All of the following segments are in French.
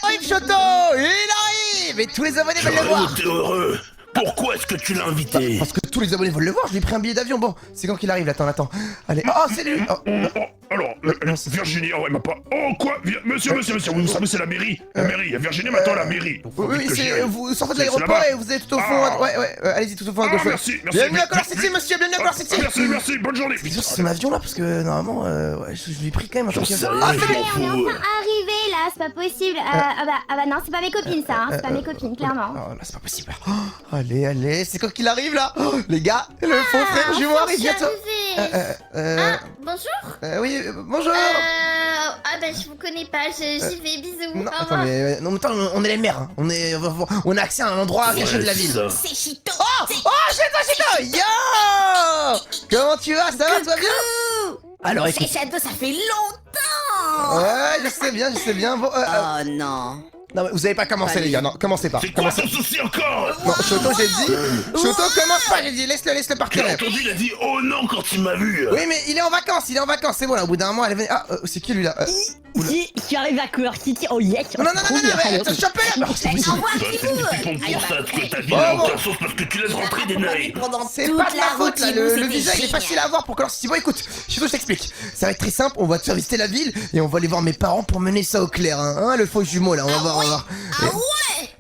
arrive, Choto! Il arrive! Et tous les abonnés veulent le voir! T'es heureux. Pourquoi est-ce que tu l'as invité? Parce que tous les abonnés veulent le voir, je lui ai pris un billet d'avion. Bon, c'est quand qu'il arrive, attends. Allez, oh, c'est lui! Oh. Alors, Virginie, ouais, m'a pas... Oh, quoi? Monsieur, vous savez, c'est la mairie. La mairie, Virginie m'attend à la mairie. Oui, c'est... Vous sortez de l'aéroport et vous êtes tout au fond... Ouais, allez-y, tout au fond à gauche. Merci. Bienvenue à Color City, monsieur, bienvenue à Color City! Merci, bonne journée. C'est sûr que c'est son avion, là, parce que, normalement, ouais, je lui ai pris quand même un truc... J'en sais Ah, rien, c'est je lui! m'en On est fous. enfin arrivé là, c'est pas possible. Ah bah non, c'est pas mes copines ça, hein. C'est pas mes copines, clairement. Oh là, c'est pas possible. Oh, allez, c'est quand qu'il arrive, là? Oh, les gars, le faux frère jumeau arrive bientôt! Bonjour. Oui, bonjour! Ah bah je vous connais pas, j'y vais, bisous. Non, Au attends, revoir. mais on est les maires, hein. On a accès à un endroit caché de la ville. ça. C'est Chito. Oh, Chito! Yo! Comment tu vas? Ça va, toi bien? Alors, C'est écoute. Shadow, ça fait longtemps. Ouais, je sais bien. Bon, Oh non. non, mais vous avez pas commencé, les gars. Non, commencez pas. C'est quoi ton souci encore? Non, Choto, j'ai dit. Choto, commence pas, j'ai dit. Laisse-le partir. J'ai entendu, il a dit oh non quand il m'a vu. Oui, mais il est en vacances. C'est bon, là. Au bout d'un moment, elle est venue. Ah, c'est qui lui là? Je suis arrivé à Color City, oh yes. Non, mais chopez-la! C'est possible. Envoie un Bah, petit c'est bout. pour ça que ta vie Bon, n'a bon. aucun sens parce que tu laisses rentrer des naïfs. C'est pas de ma faute là, le visa il est facile à avoir pour Color City. Bon écoute, Chito je t'explique. Ça va être très simple, on va te faire visiter la ville et on va aller voir mes parents pour mener ça au clair, hein, le faux jumeau là, on va voir. Ah ouais.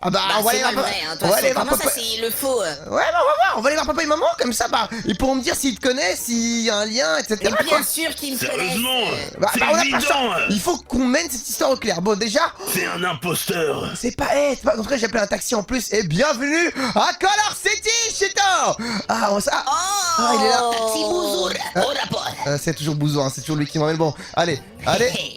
Ah bah on va aller voir papa. On va aller voir Comment papa. ça c'est le faux Ouais bah on va voir, on va aller voir papa et maman comme ça bah ils pourront me dire s'ils te connaissent, s'il y a un lien, etc. Mais quoi. bien sûr qu'ils me connaissent. Sérieusement, Bah, c'est on a pas le évident. choix. Il faut qu'on mène cette histoire au clair. Bon déjà, C'est un imposteur. c'est pas en tout cas j'ai appelé un taxi en plus et bienvenue à Color City, Chito. Ah on ça. Ah, il est là. Taxi Bouzour, au rapport. C'est toujours Bouzou, hein, c'est toujours lui qui m'emmène. Bon, allez,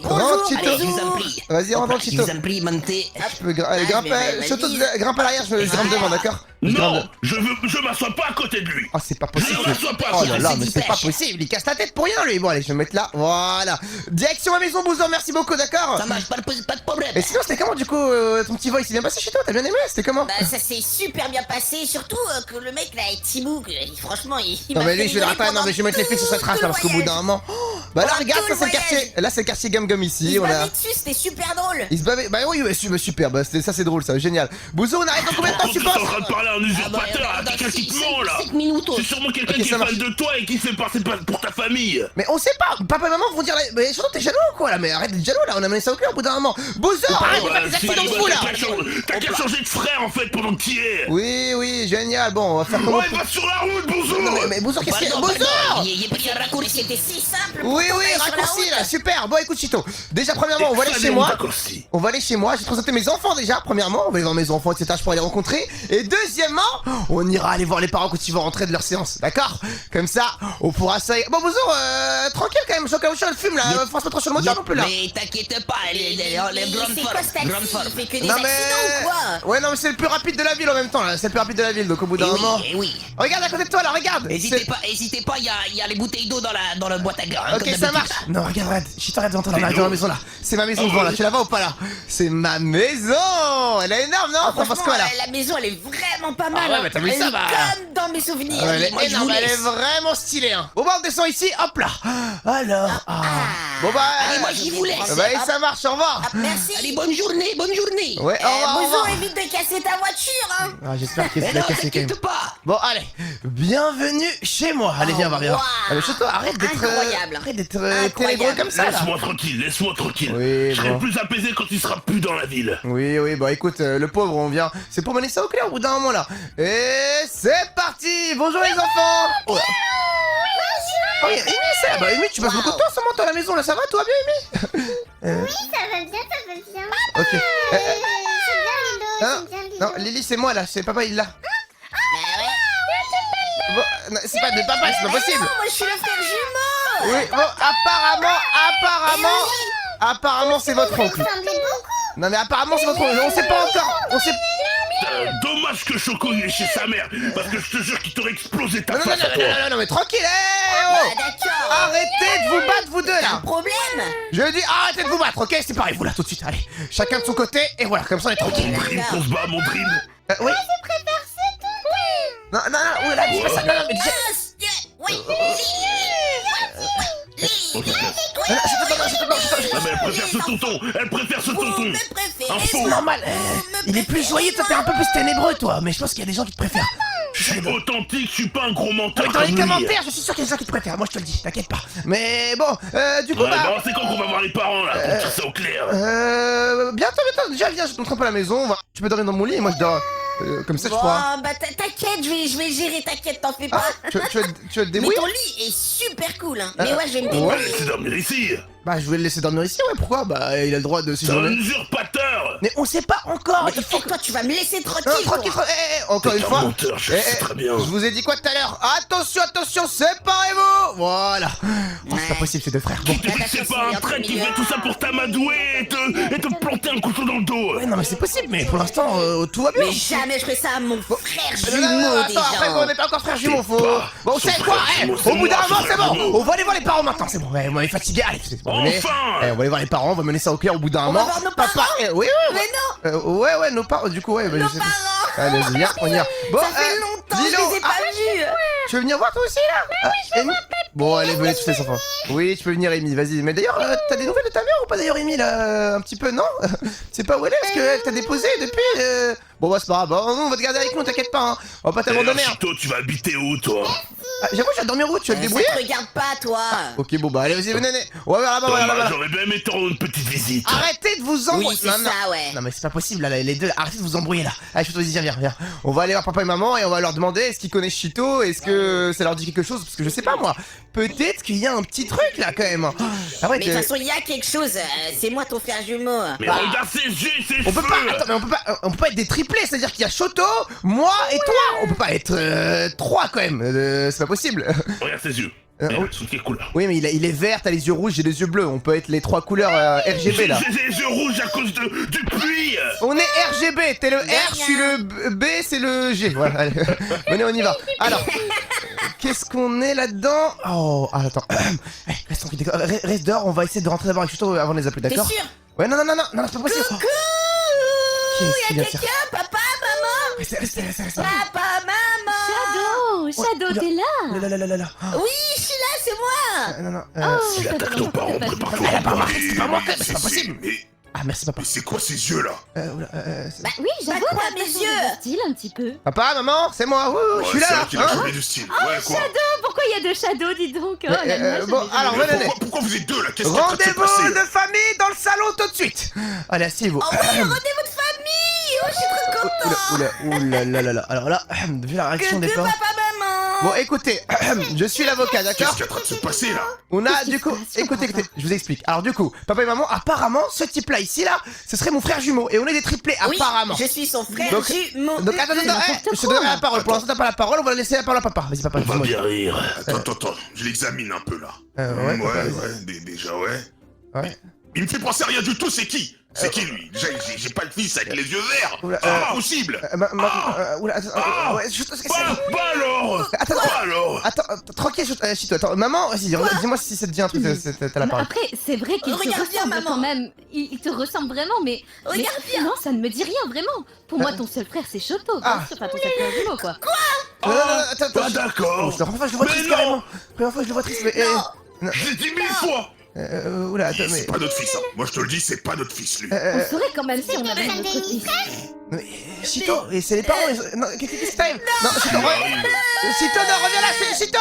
rentre Chito. Allez, je vous en prie. Vas-y, rentre Je Chito. vous en prie, montez. Je peux allez, Ah, grimpe, je vais Chito, valise. grimpe à l'arrière, je grimpe devant, d'accord? Je grimpe Non, je m'assois pas à côté de lui. Oh, c'est pas possible. Je m'assois pas. Oh là là, c'est mais du c'est pas pêche. possible, il casse la tête pour rien lui. Bon, allez, je vais me mettre là. Voilà. Direction à maison, Bouzou, merci beaucoup, d'accord? Ça marche, pas de problème. Et sinon, c'était comment du coup ton petit voice? Il est bien passé chez toi? T'as bien aimé? C'était comment? Bah ça s'est super bien passé, surtout que le mec là est Tibou, franchement il Non m'a mais lui fait je vais le rigoler rater, non mais je vais mettre les flics sur cette trace là parce qu'au bout d'un moment. Bah là Pendant regarde, tout ça le c'est le quartier. voyage. Là c'est le quartier Gum Gum ici. Il se On a. bavait dessus, c'était super drôle. Il se bavait. Bah oui, super, bah ça c'est drôle ça, génial. Bouzou, on arrive dans combien de temps tu Tu es en penses? train de parler à un usurpateur, à quelqu'un qui te ment là. 7 minutes. C'est sûrement quelqu'un Ok, qui ça est marche. fan de toi et qui se fait passer pour ta famille. Mais on sait pas, papa et maman vont dire. Mais surtout t'es jaloux ou quoi là? Mais arrête d'être jaloux là, on a mené ça au cœur au bout d'un moment. Bouzou, arrête de faire des accidents de fou là! T'as qu'à changer de frère en fait pendant que t'y es. Oui, génial, bon, on va faire comment? Ouais, va sur la route, bonjour. Non mais Bouzou, qu'est-ce qu'il y a? Pardon, Bouzou! il y a pris un raccourci, c'était si simple. Oui, pourquoi aller sur la raccourci route là, super. Bon écoute Chito, déjà premièrement on va aller chez moi. On va aller chez moi, je vais te présenter mes enfants déjà, premièrement, on va aller voir mes enfants, etc. Je pourrais les rencontrer. Et deuxièmement, on ira aller voir les parents quand ils vont rentrer de leur séance, d'accord? Comme ça, on pourra ça. Bon Bouzou, tranquille quand même, je le fume là, faut pas trop sur le moteur non plus là. Mais t'inquiète pas, elle est grande C'est forme. quoi ce taxi? Grande forme. Il fait que des Non accidents ou quoi? Ouais non mais c'est le plus rapide de la ville en même temps là, c'est le plus rapide de la ville donc au bout d'un moment. Eh oui. Regarde à côté de toi là, regarde. Hésitez pas, il y a les bouteilles d'eau dans la boîte à gants. hein, Ok comme ça d'habitude. marche. Non regarde, Chito arrête d'entendre dans la maison là. C'est ma maison devant là, tu la vois ou pas là? C'est ma maison. Elle est énorme non? T'en penses Franchement, quoi là? la maison elle est vraiment pas mal. ouais, hein. mais t'as vu Elle ça, est bah. comme dans mes souvenirs. Elle est Moi, je vous énorme, elle est laisse. vraiment stylée hein. Bon bah on descend ici, hop là. Alors, bon bah Allez, moi, je vous laisse. Bah ça marche, au revoir. Merci. Allez, bonne journée. Ouais, au revoir, au revoir. Bouzou, évite de casser ta voiture, hein. Ah, j'espère qu'il Mais se l'a non, cassé quand même. t'inquiète pas. Bon allez, bienvenue chez moi. Allez viens, Maria. wow. Allez Choto, arrête d'être Incroyable. ténébreux comme ça là. Laisse-moi tranquille. Oui, Je serai bon. plus apaisé quand il sera plus dans la ville. Oui, bah écoute, le pauvre, on vient. C'est pour mener ça au clair au bout d'un moment là. Et c'est parti. Bonjour les enfants. Oh, là. Oh, Amy, ça bah Amy, tu passes beaucoup de temps sans toi à la maison là, ça va, tout va bien Amy? Oui, ça va bien. Ok. J'aime bien Lilo, Non, j'aime bien Lilo. non, Lily c'est moi là, c'est papa il est là. Bah ouais. Bon, non, c'est pas de papa, c'est pas possible. Non, moi je suis le frère jumeau. Oui, bon, apparemment c'est votre Vous oncle. ressemblez beaucoup. Non mais apparemment c'est votre oncle, on sait pas encore. On sait. Dommage que Choco il est chez sa mère, parce que je te jure qu'il t'aurait explosé ta Non, non, face à toi. non, mais tranquille, Ah, oh. d'accord. Arrêtez de vous battre vous deux là. Problème. Je dis arrêtez de vous battre, ok? Séparez-vous là tout de suite, allez. Chacun de son côté, et voilà, comme ça on est tranquille. Mon dream qu'on se bat, mon dream. Oui. Je préfère ce tout. Non, oui, là, dis pas ça, non, mais déjà. Oui. On se casse. Chito, Ah mais elle préfère ce tonton. Elle préfère ce Vous tonton. me préférez. Un faux. c'est normal. Il est plus joyeux, toi t'es un peu plus ténébreux, toi. Mais je pense qu'il y a des gens qui te préfèrent. Je suis authentique, je suis pas un gros menteur. Dans les comme lui. commentaires, je suis sûr qu'il y a des gens qui te préfèrent. Moi, je te le dis, t'inquiète pas. Mais bon, du coup, Ouais, bon, c'est quand qu'on va voir les parents là, pour dire ça au clair. bientôt. Déjà, viens, je te montre un peu la maison. Tu peux dormir dans mon lit et moi je dors. Comme ça, je pourras. Bon, bah t'inquiète, je vais gérer, t'inquiète, t'en fais Ah, pas. tu veux te Mais débrouiller? ton lit est super cool, hein. Mais ouais, je vais me On va débrouiller. laisser dormir ici. Bah, je vais le laisser dormir ici, ouais, pourquoi? Bah, il a le droit de C'est un séjourner. usurpateur. Mais on sait pas encore. Mais Il faut et toi, tu vas me laisser Non, tranquille, tranquille, toi. encore une T'es un fois. menteur, je sais très bien. Je vous ai dit quoi tout à l'heure? Attention, séparez-vous. Voilà. Oh, c'est pas possible, ces deux frères. Bon. Tu te dis que c'est pas un trait qui fait tout ça pour t'amadouer et te planter un couteau dans le dos. Ouais, non, mais c'est possible, mais pour l'instant, tout va bien. Mais jamais je ferai ça à mon frère Non, non, jumeau, attends, après, on déjà. n'est pas encore frère jumeau, faut. pas Bon, vous son savez quoi? frère jumeau, Au c'est bout d'un moi, moment, son c'est frère bon. jumeau. On va aller voir les parents maintenant, c'est bon. Ouais, moi, il est fatigué. Allez, on est. Enfin. On va aller voir les parents, on va mener ça au clair au bout d'un On va moment. voir nos Papa, parents. oui, Mais non, ouais, nos parents, du coup, ouais. nos je sais- parents. Allez, viens, on y va. Bon, Ça fait longtemps que je Lilo, les ai pas vus. tu veux venir voir toi aussi là? Amy Bon, allez, venez tous les enfants. Oui, tu peux venir, Amy, vas-y. Mais d'ailleurs, t'as des nouvelles de ta mère ou pas d'ailleurs, Amy, là? Un petit peu, non? C'est pas où elle est parce qu'elle t'a déposé depuis. Bon, bah, c'est pas grave. Bon, on va te garder avec nous, t'inquiète pas, hein. On va pas t'abandonner. Hein. Chito, tu vas habiter où, toi? Ah, j'avoue, je vais dormir où? Tu vas te Ça débrouiller? te regarde pas, toi. Ok, bon, bah, allez, vas-y, venez. On va vers là-bas, voilà, là-bas. J'aurais bien aimé te rendre une petite visite. Arrêtez de vous embrouiller. Oui, c'est Non, non. ça, ouais. Non mais c'est pas possible là, les deux, arrêtez de vous embrouiller là. Allez, Chito, vas-y, viens. On va aller voir papa et maman et on va leur demander est-ce qu'ils connaissent Chito, est-ce que ça leur dit quelque chose, parce que je sais pas moi. Peut-être qu'il y a un petit truc là quand même. Ah ouais, Mais de toute façon, il y a quelque chose. C'est moi ton frère jumeau. Mais regarde ses yeux, ses on peut cheveux. pas, attends, mais on peut pas être des triplés, c'est-à-dire qu'il y a Choto, moi et toi. On peut pas être trois quand même, c'est pas possible. Regarde ses yeux. oui. Sous quelle couleur? Oui mais il est vert, t'as les yeux rouges, j'ai les yeux bleus, on peut être les trois couleurs RGB là. J'ai les yeux rouges à cause du puits. On est RGB, t'es le R, je suis le B, c'est le G. Voilà, allez. Venez, on y va. Alors, qu'est-ce qu'on est là-dedans? Oh, ah, attends. Reste tranquille, reste dehors, on va essayer de rentrer d'abord avec Chito avant de les appeler, T'es d'accord? sûr? Ouais, non, c'est pas possible. Coucou. Qu'est-ce qu'il Y y a a, tiens? quelqu'un? Papa, maman. Reste. Papa, maman. Shadow, t'es là. Là. Oui, je suis là, c'est moi. Non. S'il ça attaque fait nos longtemps parents, que t'as pas prépare-toi. Elle a pas à remarqué, c'est pas moi, mourir. c'est pas possible. Mais Ah, merci papa. c'est quoi ces yeux là? Bah oui, j'avoue, Bah quoi, t'as mes pas changé yeux de style un petit peu. Papa, maman, c'est moi, je suis là. C'est vrai qu'il a hein. changé de style. Ouais, quoi? Pourquoi il y a deux Shadows, dis donc? Oh là là, bon, j'avais alors, jamais vu. venez. Pourquoi vous êtes deux là? Qu'est-ce qui est en train de se Rendez-vous passer? de famille dans le salon tout de suite. Allez, asseyez-vous. Oh oui, rendez-vous de famille. Oh, je suis trop content. Oula. Alors là, vu la réaction des Coucou, parents. papa, maman. Bon, écoutez, je suis l'avocat, d'accord? Qu'est-ce qui est en train de se passer là? On a, Qu'est-ce qui du se coup, passe? Je comprends écoutez, je vous explique. Alors, du coup, papa et maman, apparemment, ce type-là, ici, là, ce serait mon frère jumeau. Et on est des triplés, Oui, apparemment. je suis son frère Donc- jumeau. Donc, attends, n'importe je te quoi. donnerai la parole. Pour l'instant, t'as pas la parole, on va laisser la parole à papa. Vas-y, papa, On va dis-moi. bien rire. Attends, je l'examine un peu là. Ouais, papa, Déjà, ouais. Ouais. Il me fait penser à rien du tout, c'est qui? C'est qui lui? Déjà, j'ai pas de fils avec les yeux verts. Oula, C'est impossible. Oula, attends, ouais, Bah alors. Attends, Bah alors. Attends, tranquille, Chito, attends, maman, vas-y, dis-moi si ça te dit un truc, t'as la Mais parole. après, c'est vrai qu'il te Regarde bien, ressemble maman. quand même. Il te ressemble vraiment, mais. Regarde mais non, ça ne me dit rien, vraiment. Pour moi, ton seul frère, c'est Choto. Ah. Bien sûr, pas ton seul frère jumeau, quoi. Non, attends, Bah d'accord. C'est la première fois que je le vois Mais triste, non. carrément. Première fois que je le vois triste, mais. Non. Je l'ai dit 1000 fois. Oula, attends, mais. C'est pas notre fils, hein. Moi je te le dis, c'est pas notre fils lui. On saurait quand même si on avait notre fils. Mais, Chito, et c'est les parents. Non, qu'est-ce qui se time? Non, Chito, Chito, non, reviens là, Chito!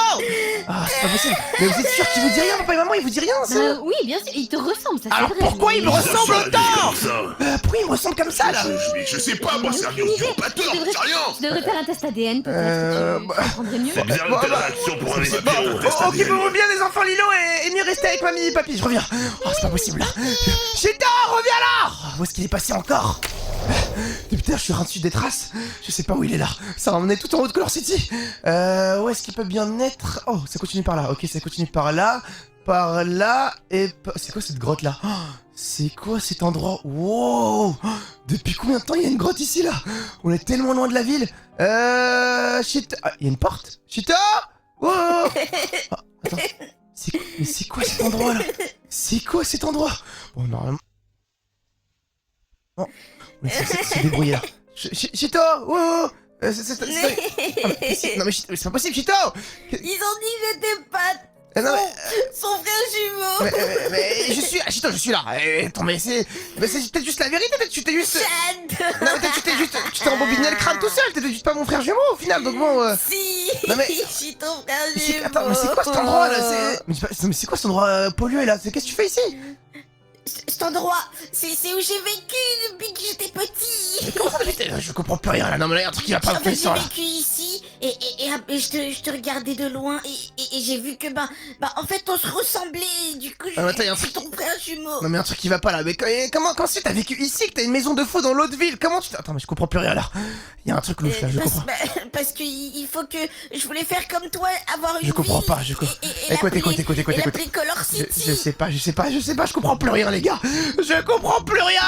Ah, c'est pas possible. Mais vous êtes sûr qu'il vous dit rien, papa et maman, il vous dit rien, ça? Oui, bien sûr, il te ressemble, ça c'est Alors vrai. pourquoi il me ressemble Ça, autant? comme ça. Pourquoi il me ressemble comme ça, là? Je sais pas, moi c'est un usurpateur, Je devrais- c'est rien. Je devrais faire un test ADN, peut-être. bah- Tu comprendrais mieux. C'est bizarre Bon, une telle bah- réaction pour un Bon, espion. Reste occupez-vous bien les enfants Lilo et mieux rester avec mamie et papy, je reviens. Oh, c'est pas possible là. Chito, reviens là. Où est-ce qu'il est passé encore? Depuis tout à l'heure, je suis dessus des traces. Je sais pas où il est là. Ça va m'emmener tout en haut de Color City. Où est-ce qu'il peut bien être? Oh, ça continue par là. Ok, ça continue par là. Par là. Et... C'est quoi cette grotte là? C'est quoi cet endroit? Wow. Depuis combien de temps il y a une grotte ici là? On est tellement loin de la ville. Chito... Ah, il y a une porte? Chito. Wow. Ah, attends. Mais c'est quoi cet endroit là? C'est quoi cet endroit? Bon, normalement... Oh, mais c'est débrouillé là. Chito! Oh, non mais c'est pas possible, Chito! Ils ont dit que j'étais pas Non mais... Son frère jumeau. Mais je suis là, Chito, je suis là. Attends, mais c'est peut-être juste la vérité, peut-être que tu t'es juste... Chad. Non, mais peut-être que tu t'es embobiné le crâne tout seul, t'étais juste pas mon frère jumeau au final, donc bon... Si. Non, mais- Je suis ton frère jumeau. Attends, mais c'est quoi cet endroit là? Mais c'est quoi cet endroit pollué là? Qu'est-ce que tu fais ici? Cet endroit, c'est où j'ai vécu depuis que j'étais petit. Comment ça putain, je comprends plus rien là, non mais là y'a un truc qui va pas En dans fait, l'histoire j'ai là. vécu ici et je te regardais de loin et j'ai vu que en fait on se ressemblait. Du coup, Ah, mais attends, y a un je suis truc- ton frère jumeau. Non mais un truc qui va pas là, mais comment c'est t'as vécu ici, que t'as une maison de faux dans l'autre ville? Comment tu... Attends mais je comprends plus rien là. Y'a un truc louche là, je comprends. Parce que il faut que je voulais faire comme toi, avoir une Je comprends vie pas, je comprends. et Écoute, l'appeler- et l'appeler Color City. Je sais pas, je comprends plus rien les gars. Je comprends plus rien.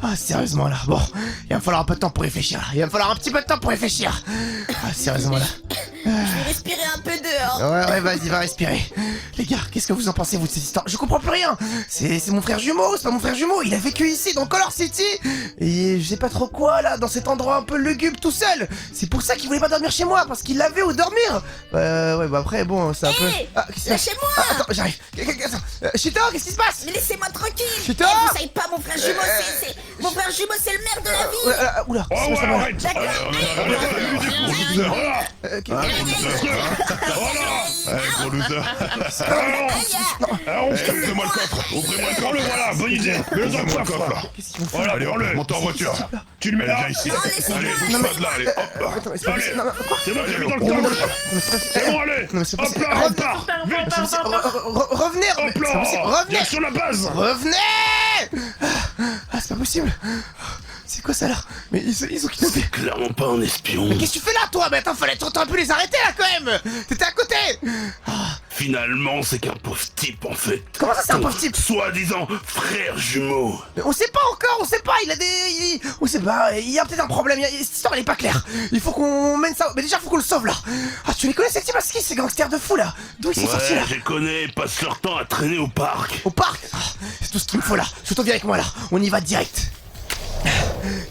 Ah sérieusement là, bon, il va me falloir un peu de temps pour réfléchir là. Il va me falloir un petit peu de temps pour réfléchir. Ah sérieusement là. Je vais respirer un peu dehors. Ouais, vas-y, va respirer. Les gars, qu'est-ce que vous en pensez vous de cette histoire? Je comprends plus rien. C'est mon frère jumeau, c'est pas mon frère jumeau. Il a vécu ici dans Color City et je sais pas trop quoi là, dans cet endroit un peu lugubre tout seul. C'est pour ça qu'il voulait pas dormir chez moi parce qu'il l'avait où dormir. Ouais, bah après bon, c'est un peu. Ah, qu'est-ce qui se passe? Lâchez-moi. Attends, j'arrive. Chito, qu'est-ce qui se passe? Mais laissez-moi tranquille. Chito. Vous savez pas, mon frère jumeau, mon frère jumeau, c'est le maire de la ville. Oula, Oh qu'est-ce qui se ouais, passe là-bas? arrête. D'accord. Gros loser. On ouvrez-moi le coffre. Ouvrez-moi le coffre. Le voilà, bonne idée. Mets-le dans le coffre là. Qu'est-ce qu'ils vont faire? Voilà, allez, enlève. Monte en voiture. Tu le mets là. Viens ici. Allez, bouge pas de là, allez. Hop là. Attends, mais c'est pas Allez. possible. Non, mais quoi? C'est bon, j'ai mis dans le coffre. C'est bon, allez. Non, mais c'est pas Hop possible. là, repars. Vite. C'est possible. Revenez. Hop C'est pas possible. là. Revenez. Viens sur la base. Revenez. Ah, c'est pas possible. C'est quoi ça là? Mais ils ont kidnappé. Clairement pas un espion. Mais qu'est-ce que tu fais là toi? Mais attends, t'aurais pu les arrêter là quand même. T'étais à côté. Finalement, c'est qu'un pauvre type en fait. Comment ça, c'est un Ton pauvre type? Soi-disant frère jumeau. Mais on sait pas encore, on sait pas, on sait pas, il y a peut-être un problème, cette histoire elle est pas claire. Il faut qu'on mène ça, mais déjà faut qu'on le sauve là. Ah tu les connais ces types, parce qu'ils ces gangsters de fou là? D'où ils sont sortis là? Ouais, je les connais, ils passent leur temps à traîner au parc. Au parc? Ah, c'est tout ce qu'il me faut là. Chuto, viens avec moi là, on y va direct.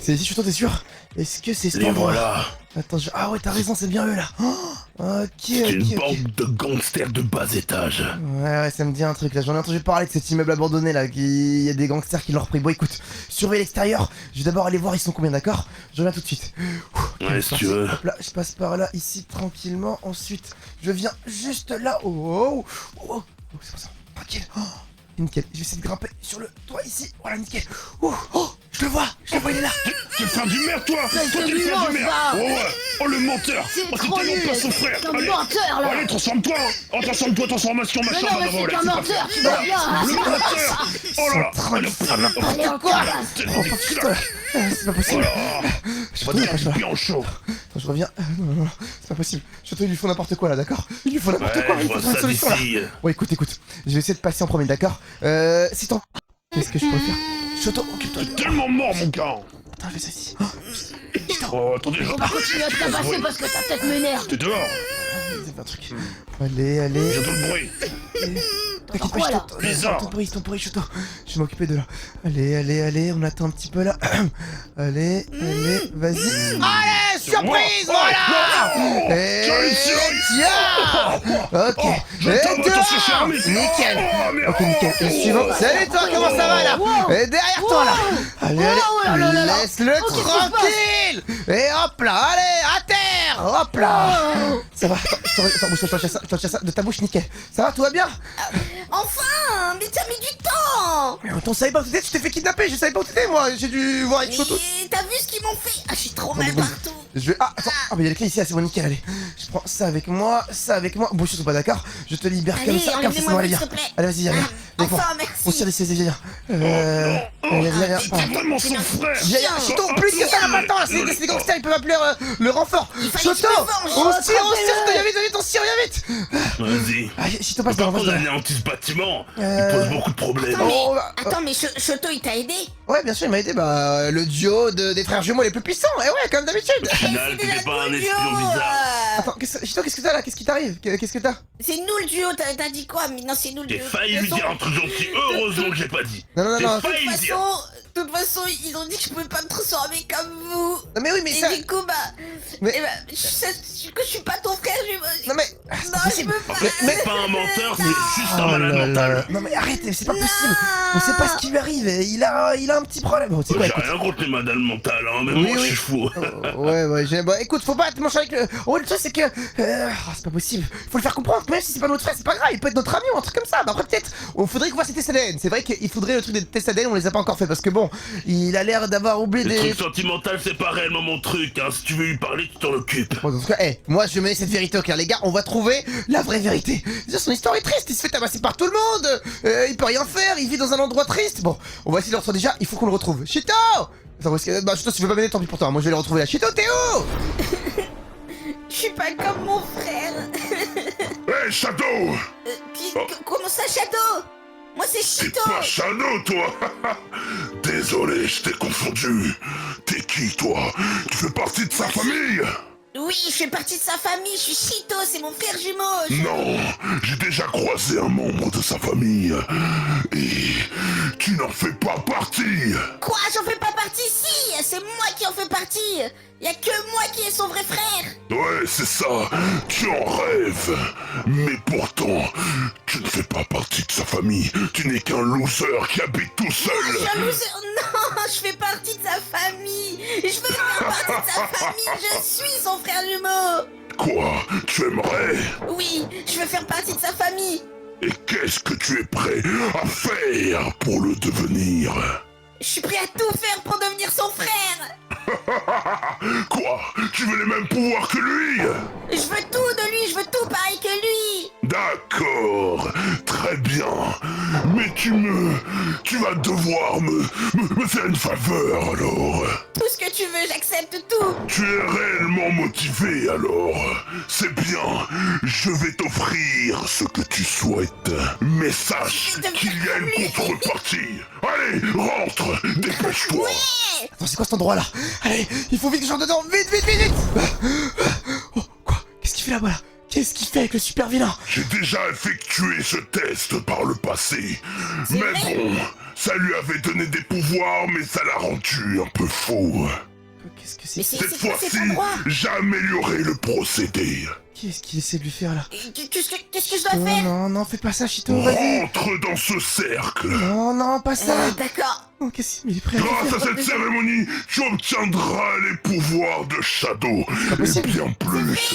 C'est ici, Chuto, t'es sûr? Est-ce que c'est cet Les endroit? voilà. Attends, ah ouais, t'as raison, c'est bien eux là. Oh, ok, C'est une ok. bande de gangsters de bas étage. Ouais, ça me dit un truc là, j'en ai entendu parler de cet immeuble abandonné là, il y a des gangsters qui l'ont repris. Bon écoute, surveille l'extérieur, je vais d'abord aller voir ils sont combien, d'accord? Je reviens tout de suite. Ouais, si tu veux. Hop là, je passe par là, ici, tranquillement, ensuite, je viens juste là, oh, c'est pour ça, tranquille, oh, nickel, je vais essayer de grimper sur le toit ici, voilà, nickel, oh, je le vois, il est là. T'es le frère du maire, toi. Toi, t'es le frère du maire. Oh ouais. Oh le menteur. Oh, t'es tellement pas son frère. Comme Allez. menteur, là. Allez, transforme-toi. Oh, transforme-toi, transformation, machin. non, mais d'abord, c'est là, qu'un c'est pas menteur, fait. tu vois bien. Le menteur. Oh là là. En train de faire n'importe Allez, on quoi. commence. Oh putain, c'est pas Oh possible. là. Je Va reviens, te faire bien chaud. Attends, je reviens. Non, c'est pas possible. Surtout, il lui faut n'importe quoi là, d'accord? Il lui faut n'importe quoi, Ouais, il je faut vois trouver une ça solution là. d'ici. Bon, écoute, je vais essayer de passer en premier, d'accord? Si t'en... Qu'est-ce que je peux faire? Choto, occupe-toi de... Tellement mort, mon gars. Attends, je fais ça ici. Oh, attendez, je On va continuer à te tabasser parce que ta tête m'énerve. T'es dehors. C'est un truc. Allez. J'entends le bruit. T'inquiète quoi, là? Bizarre. Ton bruit, Choto. Je vais m'occuper de là. Allez, on attend un petit peu là. Allez, vas-y. Allez, surprise, voilà. Et tiens. Ok. Et dehors. Nickel. Ok, nickel. Et le suivant. Salut toi, comment ça va là? Et derrière toi là. Allez, laisse-le tranquille. Et hop là, allez, à terre. Hop là. Ça va. Attends, bouge-toi, je tiens ça de ta bouche, nickel. Ça va, tout va bien? Enfin, mais t'as mis du temps. Mais attends, on savait pas où t'étais, tu t'es fait kidnapper, je savais pas où t'étais moi, j'ai dû voir avec Choto. Mais t'as vu ce qu'ils m'ont fait? Ah, je suis trop Attends, mal bon. partout. Je vais... Ah, attends, mais il y a les clés ici, ah, c'est bon, nickel, allez. Je prends ça avec moi. Bouge surtout pas, d'accord? Je te libère Allez, comme ça, ça va enlevez-moi, aller bien. s'il te plaît. Allez, vas-y, viens. Avec moi. Enfin, merci. On tire les viens. Viens. C'est vraiment son frère. Viens, Choto, plus que ça, on n'a pas le temps là, c'est des gangsters, ils peuvent appeler le renfort. fallait que Choto, je me venge. on tire, viens vite, on tire, viens vite. Vas-y. Ah, Choto, passe Par devant, contre, passe devant. anéantir ce bâtiment, il pose beaucoup de problèmes. Attends, mais, Oh, bah, attends, mais Choto, il t'a aidé? Ouais, bien sûr, il m'a aidé, bah, le duo des frères jumeaux les plus puissants, et ouais, comme d'habitude. Au final, t'étais pas un espion bizarre. Attends, Chito, qu'est-ce que t'as là? Qu'est-ce qui t'arrive? Qu'est-ce que t'as? C'est nous le duo, t'as dit quoi? Mais non, c'est nous le duo. J'ai failli De lui toute dire un truc gentil, heureusement que j'ai pas dit. Non, J'ai non. failli lui dire. façon, De toute façon, ils ont dit que je pouvais pas me transformer comme vous. Non mais oui, mais Et ça... du coup, bah... Mais- eh bah, je suis pas ton frère, Non mais... Ah, c'est pas Non, je possible. peux pas. C'est pas un menteur, c'est juste Oh un malade là là. mental. Non mais arrête, c'est pas possible. On sait pas ce qui lui arrive. Il a un petit problème. Bon, c'est quoi, J'ai écoute. rien contre les malades mentales, hein, mais Oui, moi oui. je suis fou. Ouais, bon, écoute, faut pas te mancher avec le... Oh, le truc, c'est que... c'est pas possible. Faut le faire comprendre que même si c'est pas notre frère, c'est pas grave. Il peut être notre ami ou un truc comme ça. Bah après, peut-être... On faudrait qu'on fasse ses tests ADN. C'est vrai qu'il faudrait le truc des tests ADN, on les a pas encore fait. Parce que bon, il a l'air d'avoir oublié Le des... truc sentimental, c'est pas réellement mon truc, hein. Si tu veux lui parler, tu t'en occupes. Bon, en tout cas, moi je vais mener cette vérité au clair, les gars, on va trouver la vraie vérité. Déjà, son histoire est triste, il se fait tabasser par tout le monde, il peut rien faire, il vit dans un endroit triste. Bon, on va essayer de le retrouver déjà, il faut qu'on le retrouve. Chito! Attends, bah Chito, si tu veux pas m'aider, tant pis pour toi, moi je vais le retrouver là. Chito, t'es où? Je suis pas comme mon frère. Hé, Shadow! Comment ça, Shadow? Moi, c'est T'es Chito. pas Shadow, toi! Désolé, je t'ai confondu. T'es qui, toi? Tu fais partie de sa famille? Oui, je fais partie de sa famille, je suis Chito, c'est mon frère jumeau. Non, j'ai déjà croisé un membre de sa famille. Et tu n'en fais pas partie. Quoi, j'en fais pas partie? Si, c'est moi qui en fais partie. Y a que moi qui est son vrai frère. Ouais, c'est ça. Tu en rêves. Mais pourtant, tu ne fais pas partie de sa famille. Tu n'es qu'un loser qui habite tout Je seul. suis un loser. Non, je fais partie de sa famille. Je veux faire partie de sa famille. Je suis son frère jumeau. Quoi? Tu aimerais? Oui, je veux faire partie de sa famille. Et qu'est-ce que tu es prêt à faire pour le devenir? Je suis prêt à tout faire pour devenir son frère. Quoi? Tu veux les mêmes pouvoirs que lui? Je veux tout de lui, je veux tout pareil que lui. D'accord, très bien. Mais tu vas devoir me faire une faveur alors. Tout ce que tu veux, j'accepte tout. Tu es réellement motivé alors. C'est bien, je vais t'offrir ce que tu souhaites. Mais sache qu'il y a une contrepartie. Allez, rentre, dépêche-toi. Attends, c'est quoi cet endroit là? Allez, il faut vite que je rentre dedans, vite. Oh, quoi? Qu'est-ce qu'il fait là-bas là? Qu'est-ce qu'il fait avec le super vilain? J'ai déjà effectué ce test par le passé. Mais bon, ça lui avait donné des pouvoirs, mais ça l'a rendu un peu faux. Qu'est-ce que Mais c'est? Cette c'est quoi fois-ci, cet endroit? j'ai amélioré le procédé. Qu'est-ce qu'il essaie de lui faire là? Qu'est-ce que je dois Oh, faire? non, fais pas ça, Chito, vas-y. Rentre dans ce cercle. Non, pas ça. D'accord. Oh, qu'est-ce qu'il est prêt à Grâce faire? à cette cérémonie, tu obtiendras les pouvoirs de Shadow. Et possible. bien plus.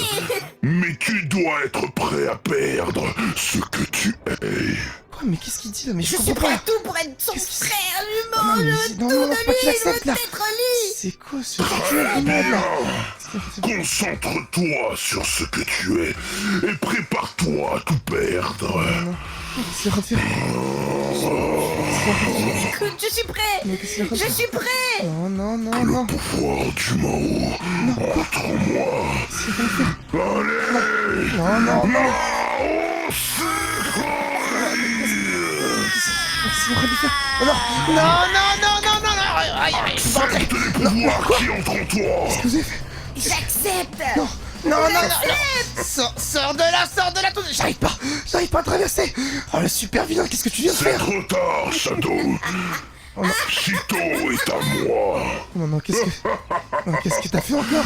Mais tu dois être prêt à perdre ce que tu es. Quoi, mais qu'est-ce qu'il dit là? Mais je Je suis comprends prêt à pas. tout pour être son Qu'est-ce que frère Non, jumeau. mais Je veux non, tout non, de faut pas que tu lui, je veux l'acceptes, là. être lui. C'est quoi ce Très rituel de merde là? bien. Concentre-toi sur ce que tu es et prépare-toi à tout perdre. Qu'est-ce qu'il est en train de faire? Écoute, je suis prêt. Mais qu'est-ce qu'il est en train de Je faire? suis prêt. Non. Pouvoir du Mao entre moi. Allez, Non. Mao Secret. Qu'est-ce qu'il est en train de lui faire? Oh, non. Aïe, je suis pas rentré. Accepte les pouvoirs qui entrent en toi. Qu'est-ce que vous avez fait? J'accepte. Non. Sors de là, tout. J'arrive pas à traverser. Oh, le super vilain, qu'est-ce que tu viens de C'est faire? trop tard, Shadow. Chito est à moi. Non, qu'est-ce que t'as fait encore?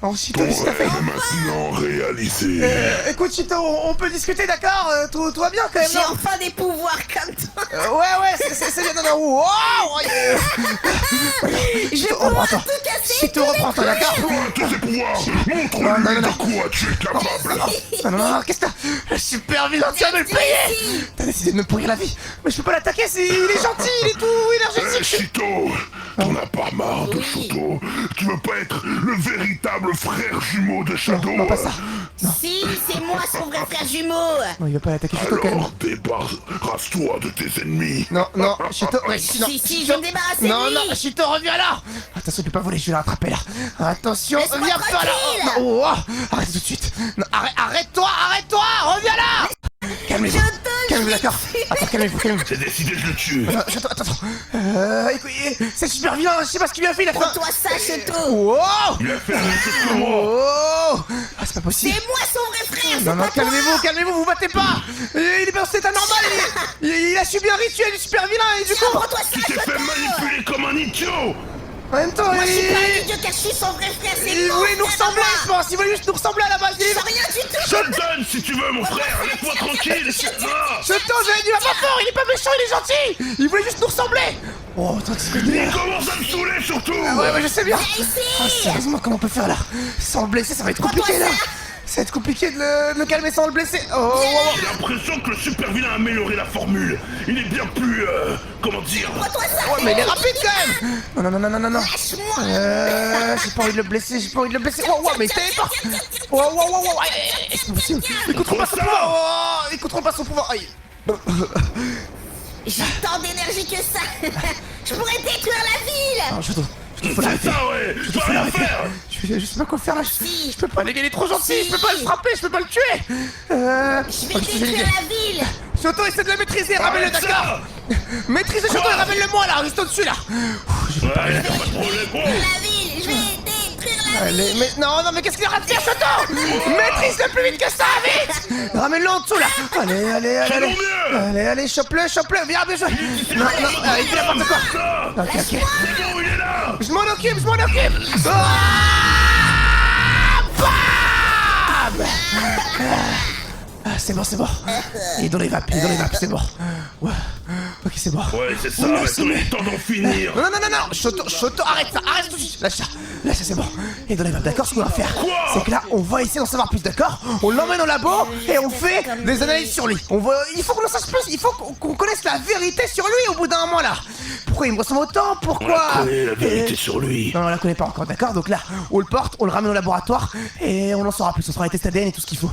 Oh, Chito, Ton qu'est-ce que t'as fait? rêve est maintenant réalisé. Écoute, Chito, on peut discuter, d'accord? Tout va bien quand même, J'ai non? enfin des pouvoirs comme toi. Ouais, c'est bien, non, wow, Je vais Chito, pouvoir reprends-toi. tout casser. Chito, reprends-toi, d'accord? Quoi, tous ces pouvoirs? Montre-lui Non. de quoi tu es capable. Non, qu'est-ce que t'as? Le super vilain, tu vas me le payer! T'as décidé de me pourrir la vie, mais je peux pas l'attaquer, il est gentil, il est tout Hé, énergétique! Chito, t'en as pas marre de Shadow? Tu veux pas être le véritable frère jumeau de Shadow? Non, pas ça! Si, c'est moi son vrai frère jumeau. Non, il va pas l'attaquer, Chito, quand même! Alors débarrasse-toi de tes ennemis. Non, Chito, ouais, non, Si, je vais me débarrasser de non, lui. Chito, reviens là! Attention, tu peux pas voler, je vais l'attraper là! Attention, Laisse-moi viens pas là! tranquille. Arrête tout de suite! Non, arrête-toi, reviens là! Calmez-vous, d'accord. Attends, calmez-vous. J'ai décidé, je le tue. Attends. Écoute, c'est super vilain, je sais pas ce qu'il lui a fait, il a fait. Prends-toi ça, Choto. Oh! Il a fait la même chose que moi. Oh! Ah, c'est pas possible. C'est moi son vrai frère, c'est Non, pas toi. calmez-vous, vous battez pas! Il est dans cet état normal, il a subi un rituel super vilain et du coup. Prends-toi ça, Tu t'es Choto. fait manipuler comme un idiot. En même temps, Moi, je suis pas un idiot car je suis son vrai frère, c'est il mon voulait nous frère à ressembler, moi. je pense, il voulait juste nous ressembler à la base. Je sais rien du tout. Je le donne si tu veux, mon frère. Laisse-moi tranquille. Non. Choto, j'avais dit, il va pas fort, il est pas méchant, il est gentil! Il voulait juste nous ressembler! Oh, attends, qu'est-ce que je dis Il là? commence à me saouler surtout. Ouais, je sais bien! Viens ici. Ah, sérieusement, comment on peut faire là? Sans le blesser, ça va être compliqué là! Ça va être compliqué de le calmer sans le blesser! Oh! J'ai l'impression que le super vilain a amélioré la formule. Il est bien plus, comment dire. Prends-toi ça. Ouais, mais il est rapide quand même! Non! Lâche-moi. J'ai pas envie de le blesser, Wow, mais il téléporte! Wow, c'est pas possible! Il contrôle pas son pouvoir! Oh, il contrôle pas son pouvoir! Aïe! J'ai tant d'énergie que ça. Je pourrais détruire la ville. Non, Choto, faut C'est l'arrêter! ça, ouais. Tu peux rien faire. Je sais pas quoi faire là, Si. je peux pas, les gars, il est trop gentil, je peux pas le frapper, je peux pas le tuer! Je vais détruire la ville. Choto, essaie de le maîtriser, ramène-le, Arrête d'accord? Maîtrise Choto et ramène-le moi là, reste au-dessus là! Ouais, y'a pas de problème. Oh. La ville. Je vais détruire la ville. Allez, mais non, mais qu'est-ce qu'il arrête de faire, Choto? Maîtrise-le plus vite que ça, vite! Ramène-le en dessous là! Allez, chope-le, viens, bien joué! Non, il fait n'importe quoi! Ok. C'est bon, il est là. Je m'en occupe! Ah, bam! Ah, c'est bon. Il est dans les vapes, c'est bon. Ouais. Ok, c'est bon. Ouais, c'est ça. Oh, Maintenant, merci, il est temps d'en finir. Non, Choto, arrête tout de suite. Lâche ça, c'est bon. Il est dans les vapes, d'accord? Ce qu'on va faire, Quoi? c'est que là, on va essayer d'en savoir plus, d'accord? On l'emmène au labo et on fait des analyses sur lui. Il faut qu'on en sache plus, il faut qu'on connaisse la vérité sur lui au bout d'un moment là. Pourquoi il me ressemble autant? Pourquoi? On connaît la vérité sur lui. Non, on la connaît pas encore, d'accord? Donc là, on le porte, on le ramène au laboratoire et on en saura plus. On fera les tests ADN et tout ce qu'il faut.